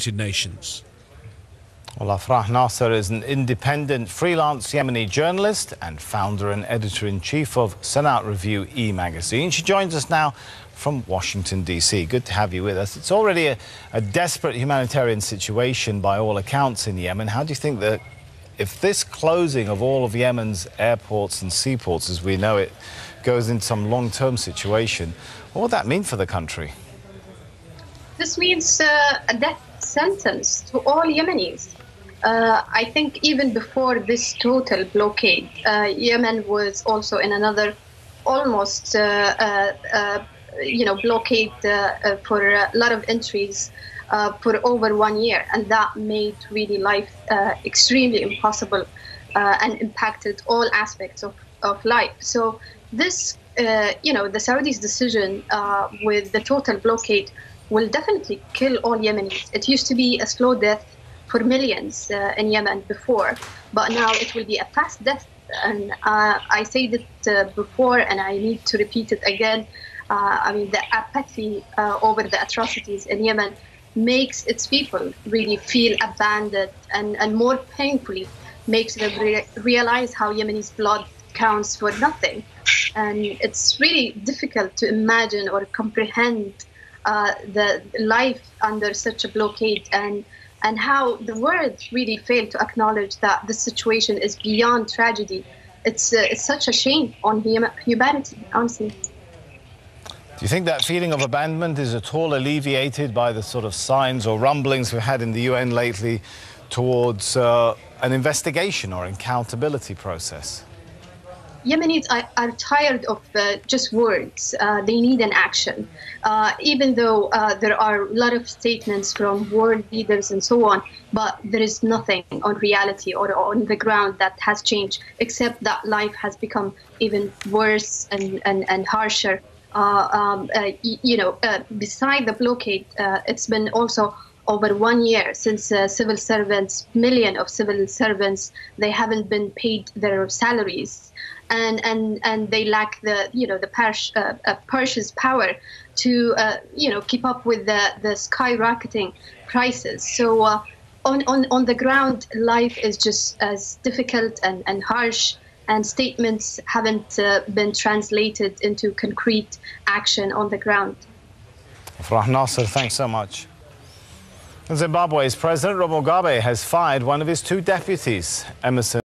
United Nations. Well, Afrah Nasser is an independent freelance Yemeni journalist and founder and editor-in-chief of Sanat Review e-magazine. She joins us now from Washington, D.C. Good to have you with us. It's already a desperate humanitarian situation by all accounts in Yemen. How do you think that if this closing of all of Yemen's airports and seaports, as we know it, goes into some long-term situation, what would that mean for the country? This means a death sentence to all Yemenis. I think even before this total blockade, Yemen was also in another almost blockade for a lot of entries for over 1 year, and that made really life extremely impossible and impacted all aspects of life. So this, the Saudis' decision with the total blockade will definitely kill all Yemenis. It used to be a slow death for millions in Yemen before, but now it will be a fast death. And I said it before, and I need to repeat it again. The apathy over the atrocities in Yemen makes its people really feel abandoned, and more painfully makes them realize how Yemeni's blood counts for nothing. And it's really difficult to imagine or comprehend the life under such a blockade, and how the world really failed to acknowledge that this situation is beyond tragedy. It's such a shame on humanity, honestly. Do you think that feeling of abandonment is at all alleviated by the sort of signs or rumblings we've had in the UN lately towards an investigation or accountability process? Yemenis are tired of just words. They need an action. Even though there are a lot of statements from world leaders and so on, but there is nothing on reality or on the ground that has changed, except that life has become even worse and harsher. Beside the blockade, it's been also over 1 year since civil servants, millions of civil servants, they haven't been paid their salaries, and they lack the purchase power to keep up with the skyrocketing prices. So on the ground, life is just as difficult and harsh, and statements haven't been translated into concrete action on the ground. Afrah Nasser, thanks so much. Zimbabwe's President Robert Mugabe has fired one of his two deputies, Emerson